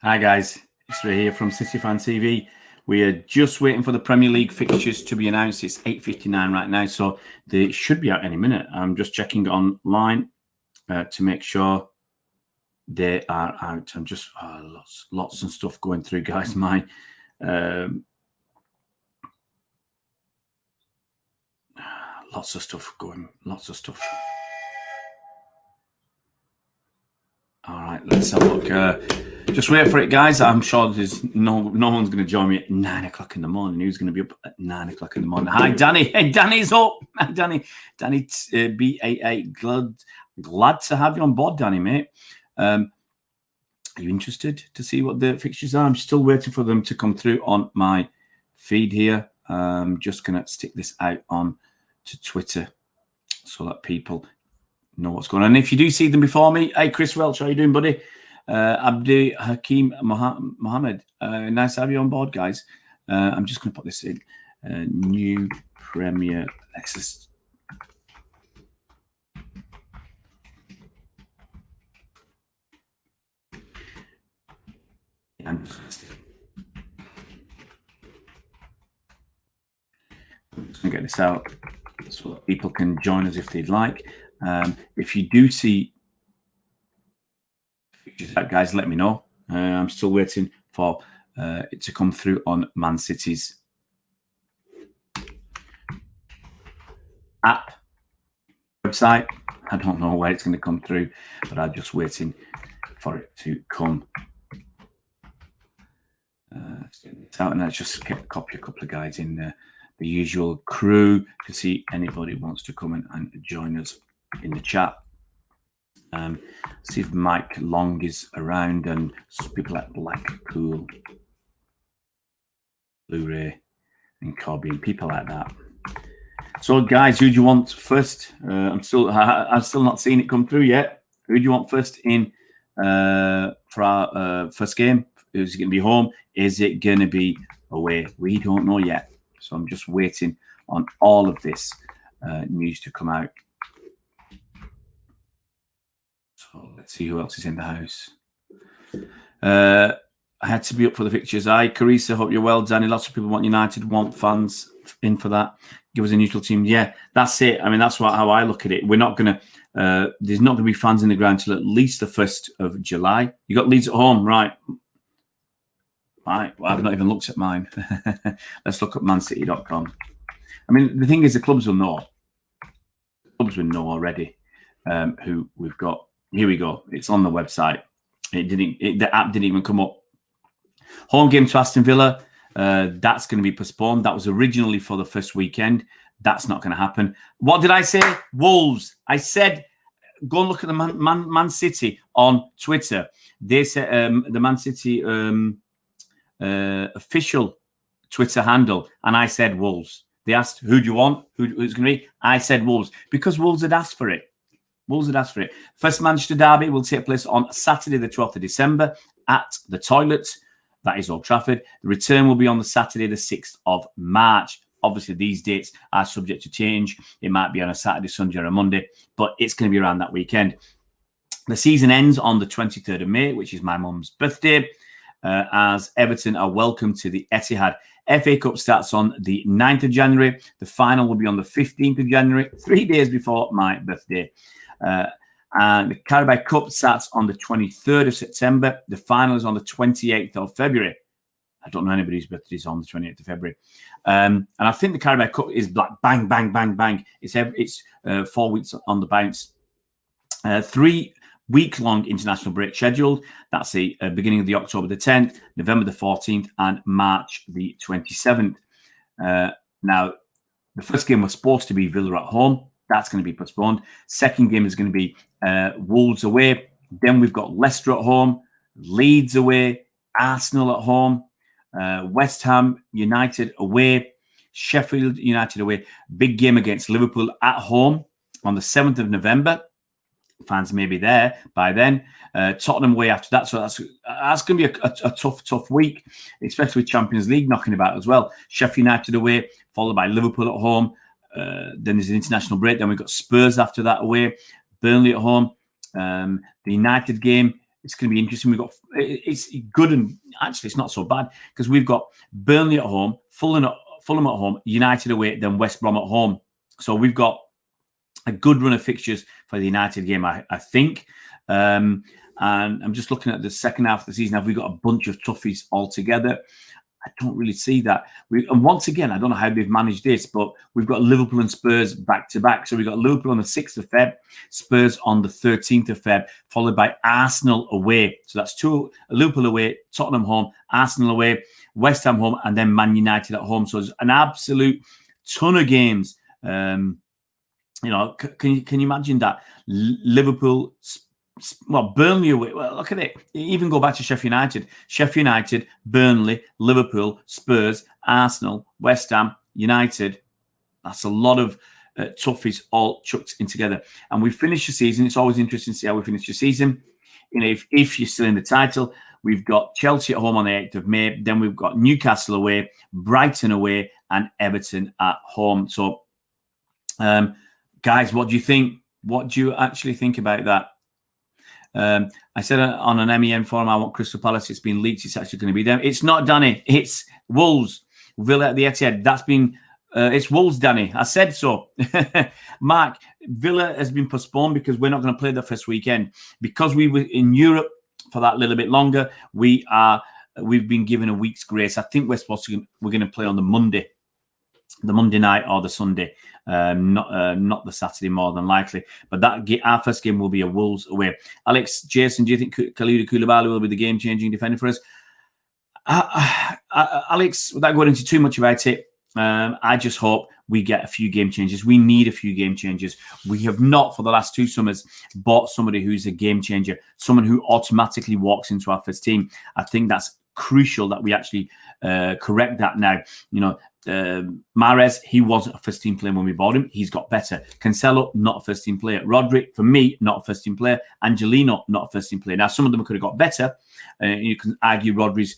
Hi guys, it's Ray here from City Fan TV. We are just waiting for the Premier League fixtures to be announced. It's 8:59 right now, so they should be out any minute. I'm just checking online to make sure they are out. I'm just lots and stuff going through, guys. My lots of stuff going. Lots of stuff. All right, let's have a look. Just wait for it, guys. I'm sure there's no one's going to join me at 9 o'clock in the morning. Who's going to be up at 9 o'clock in the morning? Hi, Danny. Hey, Danny's up. Danny, BAA. Glad to have you on board, Danny, mate. Are you interested to see what the fixtures are? I'm still waiting for them to come through on my feed here. I'm just going to stick this out on to Twitter so that people know what's going on. And if you do see them before me, hey, Chris Welch, how you doing, buddy? Abdi Hakim Mohammed, nice to have you on board, guys. I'm just going to put this in. New Premier. Let's just. I'm just going to get this out so that people can join us if they'd like. If you do see fixtures out, guys, let me know. I'm still waiting for it to come through on Man City's app website. I don't know where it's going to come through, but I'm just waiting for it to come. Let's get it out, and let's just copy a couple of guys in there. The usual crew to see anybody wants to come in and join us in the chat. See if Mike Long is around and people like Blackpool, Blu-ray, and Cobby, and people like that. So, guys, who do you want first? I'm still not seeing it come through yet. Who do you want first in for our first game? Is it going to be home? Is it going to be away? We don't know yet. So I'm just waiting on all of this news to come out. So let's see who else is in the house. I had to be up for the fixtures. Hi, Carissa. Hope you're well, Danny. Lots of people want United, want fans in for that. Give us a neutral team. Yeah, that's it. I mean, that's how I look at it. We're not going to. There's not going to be fans in the ground till at least the 1st of July. You got Leeds at home, right? Right. Well, I've not even looked at mine. Let's look at mancity.com. I mean, the thing is, the clubs will know. The clubs will know already who we've got. Here we go. It's on the website. The app didn't even come up. Home game to Aston Villa. That's going to be postponed. That was originally for the first weekend. That's not going to happen. What did I say? Wolves. I said, go and look at the Man City on Twitter. They said the Man City official Twitter handle, and I said Wolves. They asked, who do you want? Who's going to be? I said Wolves because Wolves had asked for it. First Manchester derby will take place on Saturday, the 12th of December at the Toilets. That is Old Trafford. The return will be on the Saturday, the 6th of March. Obviously, these dates are subject to change. It might be on a Saturday, Sunday, or a Monday, but it's going to be around that weekend. The season ends on the 23rd of May, which is my mum's birthday. As Everton are welcome to the Etihad. FA Cup starts on the 9th of January. The final will be on the 15th of January, 3 days before my birthday. And the Carabao Cup starts on the 23rd of September. The final is on the 28th of February. I don't know anybody whose birthday is on the 28th of February. And I think the Carabao Cup is like bang, bang, bang, bang. It's 4 weeks on the bounce. 3 week-long international break scheduled. That's the beginning of the October the 10th, November the 14th, and March the 27th. Now, the first game was supposed to be Villa at home. That's going to be postponed. Second game is going to be Wolves away. Then we've got Leicester at home, Leeds away, Arsenal at home, West Ham United away, Sheffield United away. Big game against Liverpool at home on the 7th of November. Fans may be there by then. Tottenham away after that. So that's going to be a tough week, especially with Champions League knocking about as well. Sheffield United away, followed by Liverpool at home. Then there's an international break. Then we've got Spurs after that away. Burnley at home. The United game It's going to be interesting. It's good, and actually it's not so bad because we've got Burnley at home, Fulham at home, United away, then West Brom at home. So we've got a good run of fixtures for the United game, I think. And I'm just looking at the second half of the season. Have we got a bunch of toughies altogether? I don't really see that. And once again, I don't know how they've managed this, but we've got Liverpool and Spurs back to back. So we've got Liverpool on the 6th of Feb, Spurs on the 13th of Feb, followed by Arsenal away. So that's Liverpool away, Tottenham home, Arsenal away, West Ham home, and then Man United at home. So there's an absolute ton of games. Can you imagine that? Liverpool, Burnley away. Well, look at it. Even go back to Sheffield United, Burnley, Liverpool, Spurs, Arsenal, West Ham, United. That's a lot of toughies all chucked in together. And we finish the season. It's always interesting to see how we finish the season. If you're still in the title, we've got Chelsea at home on the 8th of May. Then we've got Newcastle away, Brighton away, and Everton at home. So, guys, what do you think? What do you actually think about that? I said on an MEN forum, I want Crystal Palace. It's been leaked. It's actually going to be them. It's not, Danny. It's Wolves. Villa at the Etihad. That's been... it's Wolves, Danny. I said so. Mark, Villa has been postponed because we're not going to play the first weekend. Because we were in Europe for that little bit longer, we've been given a week's grace. I think we're going to play on the Monday night or the Sunday, not the Saturday more than likely. But our first game will be a Wolves away. Alex, Jason, do you think Kalidou Koulibaly will be the game-changing defender for us? Alex, without going into too much about it, I just hope we get a few game changes. We need a few game changes. We have not, for the last 2 summers, bought somebody who's a game changer, someone who automatically walks into our first team. I think that's crucial that we actually correct that now. Mahrez, he wasn't a first team player when we bought him. He's got better. Cancelo, not a first team player. Rodri, for me, not a first team player. Angelino, not a first team player. Now, some of them could have got better. You can argue Rodri's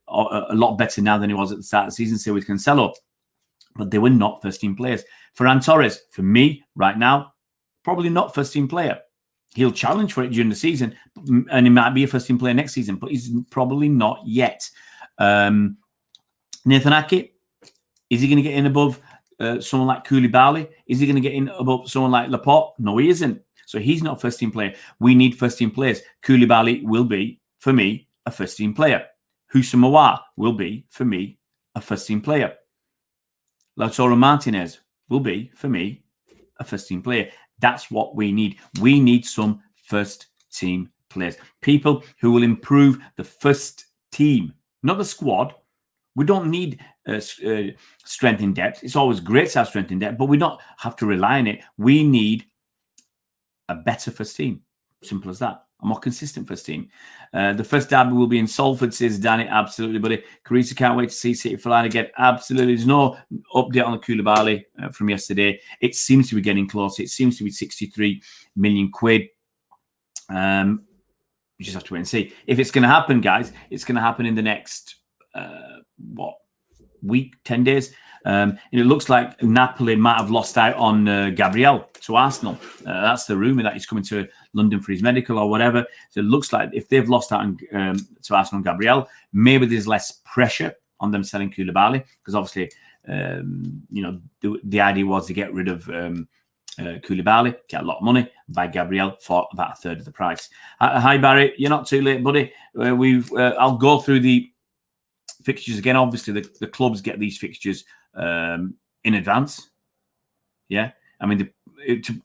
a lot better now than he was at the start of the season, say with Cancelo. But they were not first team players. Ferran Torres, for me, right now, probably not first team player. He'll challenge for it during the season, and he might be a first team player next season, but he's probably not yet. Nathan Ake, is he going to get in above someone like Koulibaly? Is he going to get in above someone like Laporte? No, he isn't. So he's not a first team player. We need first team players. Koulibaly will be, for me, a first team player. Houssem Aouar will be, for me, a first team player. Lautaro Martinez will be, for me, a first team player. That's what we need. We need some first team players. People who will improve the first team, not the squad. We don't need strength in depth. It's always great to have strength in depth, but we don't have to rely on it. We need a better first team. Simple as that. A more consistent first team. The first derby will be in Salford, says Danny. Absolutely, buddy. Carissa can't wait to see City flying again. Absolutely. There's no update on the Koulibaly from yesterday. It seems to be getting close. It seems to be 63 million quid. We just have to wait and see. If it's going to happen, guys, it's going to happen in the next, week, 10 days. And it looks like Napoli might have lost out on Gabriel to Arsenal. That's the rumour that he's coming to London for his medical or whatever. So it looks like if they've lost out on, to Arsenal and Gabriel, maybe there's less pressure on them selling Koulibaly because obviously, the idea was to get rid of Koulibaly, get a lot of money, buy Gabriel for about a third of the price. Hi, Barry. You're not too late, buddy. I'll go through the fixtures again. Obviously, the clubs get these fixtures in advance. Yeah, I mean,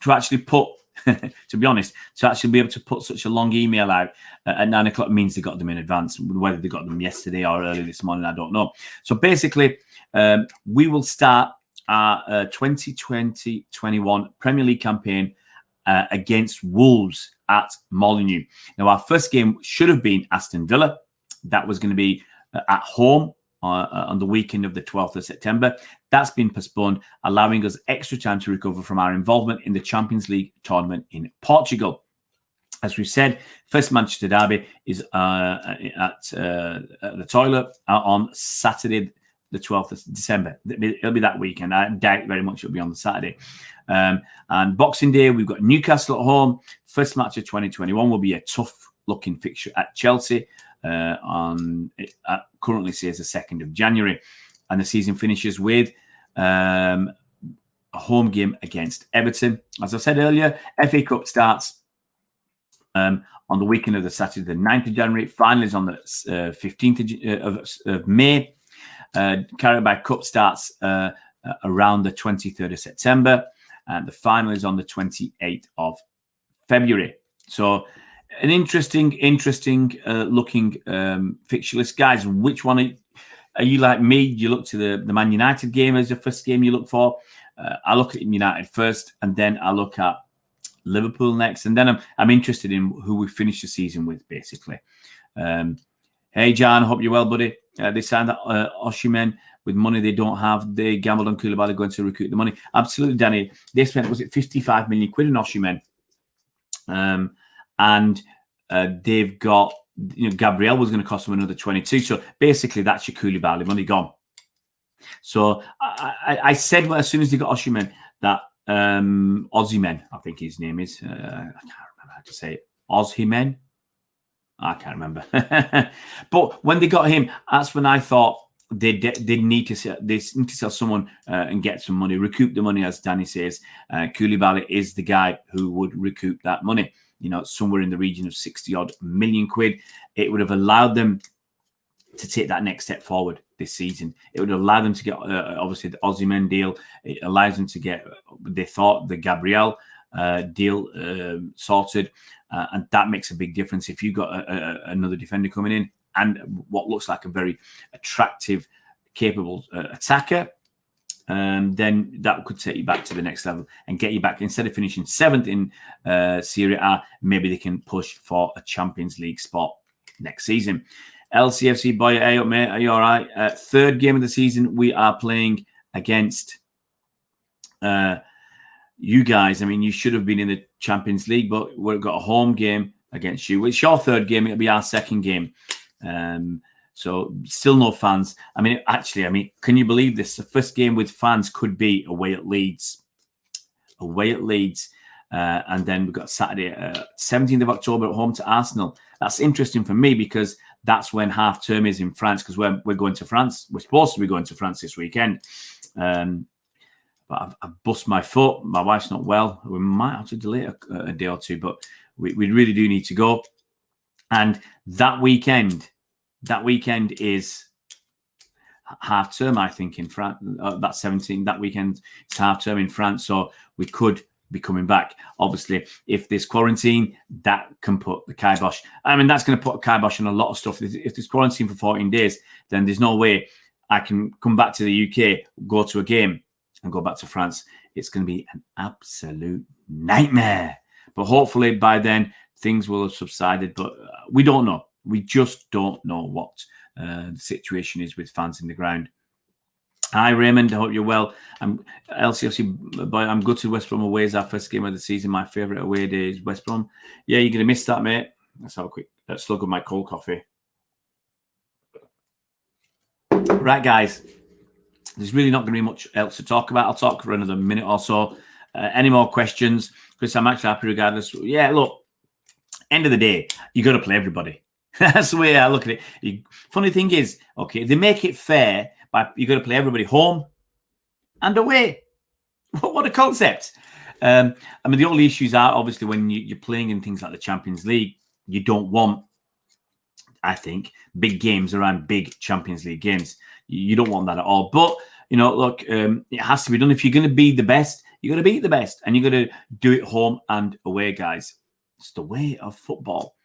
to actually put, to be honest, to actually be able to put such a long email out at 9 o'clock means they got them in advance. Whether they got them yesterday or early this morning, I don't know. So basically, we will start our 2020-21 Premier League campaign against Wolves at Molineux. Now, our first game should have been Aston Villa. That was going to be at home on the weekend of the 12th of September. That's been postponed, allowing us extra time to recover from our involvement in the Champions League tournament in Portugal. As we said, first Manchester derby is at the Toilet on Saturday, the 12th of December. It'll be that weekend. I doubt very much it'll be on the Saturday. And Boxing Day, we've got Newcastle at home. First match of 2021 will be a tough looking fixture at Chelsea on currently says the 2nd of January, and the season finishes with a home game against Everton. As I said earlier, FA Cup starts on the weekend of the Saturday, the 9th of January. Final is on the 15th of May. Carabao Cup starts around the 23rd of September, and the final is on the 28th of February. So an interesting looking fixture list, guys. Which one are you like me? You look to the Man United game as the first game you look for. I look at United first, and then I look at Liverpool next, and then I'm interested in who we finish the season with, basically. Hey, John, hope you're well, buddy. They signed that Osimhen with money they don't have. They gambled on Koulibaly going to recoup the money. Absolutely, Danny. They spent, was it 55 million quid on Osimhen? And they've got, Gabriel was going to cost them another 22. So basically, that's your Koulibaly money gone. So I said, well, as soon as they got Osimhen, that Osimhen, I think his name is, I can't remember how to say it. Osimhen? I can't remember. But when they got him, that's when I thought they need to sell someone and get some money, recoup the money, as Danny says. Koulibaly is the guy who would recoup that money. Somewhere in the region of 60-odd million quid. It would have allowed them to take that next step forward this season. It would allow them to get, obviously, the Osimhen deal. It allows them to get, they thought, the Gabriel deal sorted. And that makes a big difference if you've got another defender coming in and what looks like a very attractive, capable attacker. Then that could take you back to the next level and get you back. Instead of finishing 7th in Serie A, maybe they can push for a Champions League spot next season. LCFC boy, hey up, mate. Are you all right? Third game of the season, we are playing against you guys. I mean, you should have been in the Champions League, but we've got a home game against you. It's your third game. It'll be our second game. So still no fans. I mean, can you believe this? The first game with fans could be away at Leeds. And then we've got Saturday, 17th of October at home to Arsenal. That's interesting for me because that's when half term is in France, because we're going to France. We're supposed to be going to France this weekend. But I've bust my foot. My wife's not well. We might have to delay a day or two, but we really do need to go. And that weekend is half term, I think, in France. That 17th, that weekend, it's half term in France. So we could be coming back. Obviously, if there's quarantine, that can put the kibosh. I mean, that's going to put a kibosh on a lot of stuff. If there's quarantine for 14 days, then there's no way I can come back to the UK, go to a game, and go back to France. It's going to be an absolute nightmare. But hopefully by then, things will have subsided. But we don't know. We just don't know what the situation is with fans in the ground. Hi, Raymond. I hope you're well. I'm LCFC boy. I'm gutted West Brom away is our first game of the season. My favourite away day is West Brom. Yeah, you're going to miss that, mate. Let's have a quick slug of my cold coffee. Right, guys. There's really not going to be much else to talk about. I'll talk for another minute or so. Any more questions? Chris, I'm actually happy regardless. Yeah, look, end of the day, you got to play everybody. That's the way I look at it. Funny thing is, okay, they make it fair, but you got to play everybody home and away. What a concept. I mean, the only issues are obviously when you're playing in things like the Champions League, you don't want, I think, big games around big Champions League games. You don't want that at all. But, look, it has to be done. If you're going to be the best, you got to beat the best. And you got to do it home and away, guys. It's the way of football.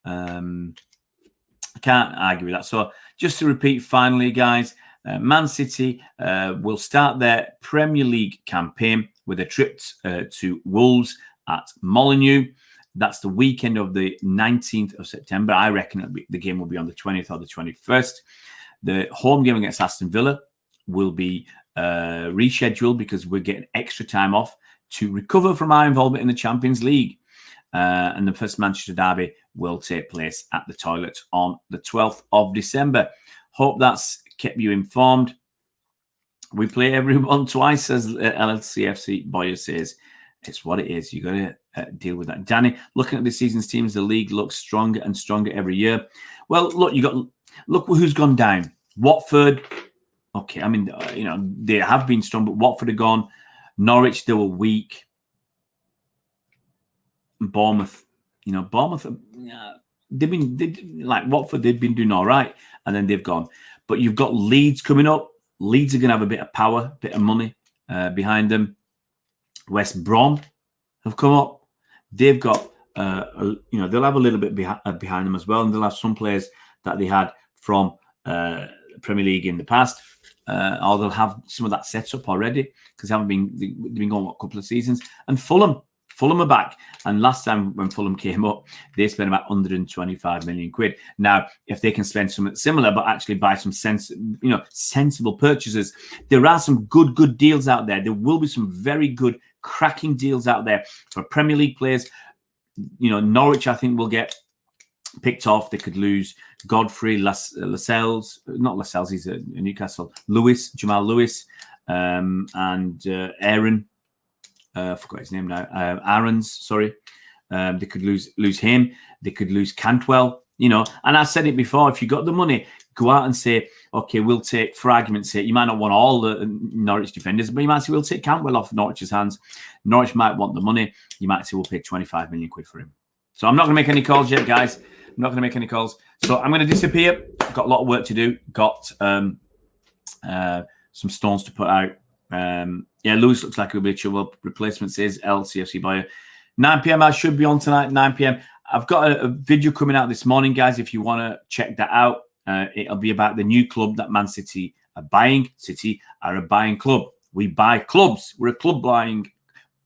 I can't argue with that. So just to repeat finally, guys, Man City will start their Premier League campaign with a trip to Wolves at Molineux. That's the weekend of the 19th of September. I reckon the game will be on the 20th or the 21st. The home game against Aston Villa will be rescheduled because we're getting extra time off to recover from our involvement in the Champions League. And the first Manchester derby will take place at the Toilet on the 12th of December. Hope that's kept you informed. We play everyone twice, as LCFC Boyer says. It's what it is. You got to deal with that. Danny, looking at this season's teams, the league looks stronger and stronger every year. Well, look who's gone down. Watford. Okay, I mean, they have been strong, but Watford are gone. Norwich, they were weak. Bournemouth, Bournemouth, like Watford, they've been doing all right, and then they've gone. But you've got Leeds coming up. Leeds are going to have a bit of power, a bit of money behind them. West Brom have come up. They've got, they'll have a little bit behind them as well, and they'll have some players that they had from Premier League in the past, or they'll have some of that set up already because they've been going a couple of seasons. And Fulham are back, and last time when Fulham came up, they spent about 125 million quid. Now, if they can spend something similar, but actually buy some sensible purchases, there are some good deals out there. There will be some very good, cracking deals out there for Premier League players. Norwich, I think, will get picked off. They could lose Godfrey, Lascelles, not Lascelles, he's a Newcastle, Jamal Lewis, and Aaron. I forgot his name now. Aarons, sorry. They could lose him. They could lose Cantwell. And I said it before. If you got the money, go out and say, okay, we'll take, for argument's sake, you might not want all the Norwich defenders, but you might say we'll take Cantwell off Norwich's hands. Norwich might want the money. You might say we'll pay 25 million quid for him. So I'm not going to make any calls yet, guys. I'm not going to make any calls. So I'm going to disappear. I've got a lot of work to do. Got some stones to put out. Lewis looks like he'll be a trouble. Replacements is LCFC buyer. 9 p.m. I should be on tonight. 9 p.m. I've got a video coming out this morning, guys. If you want to check that out, it'll be about the new club that Man City are buying. City are a buying club. We buy clubs. We're a club buying.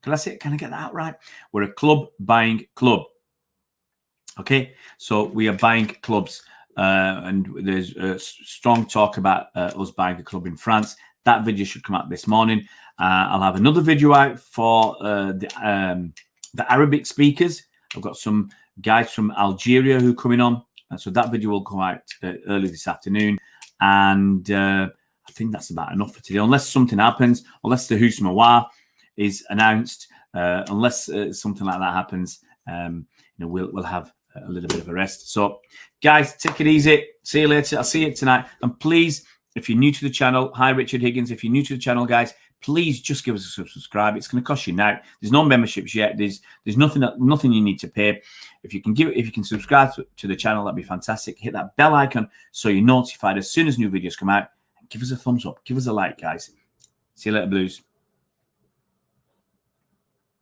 Can I get that out right? We're a club buying club. Okay, so we are buying clubs, and there's a strong talk about us buying a club in France. That video should come out this morning. I'll have another video out for the Arabic speakers. I've got some guys from Algeria who are coming on. So that video will come out early this afternoon. And I think that's about enough for today. Unless something happens, unless the Husmawa is announced, unless something like that happens, we'll have a little bit of a rest. So, guys, take it easy. See you later. I'll see you tonight. And please, if you're new to the channel, hi, Richard Higgins. If you're new to the channel, guys, please just give us a subscribe. It's going to cost you now. There's no memberships yet. There's nothing you need to pay. If you can subscribe to the channel, that'd be fantastic. Hit that bell icon so you're notified as soon as new videos come out. And give us a thumbs up. Give us a like, guys. See you later, Blues.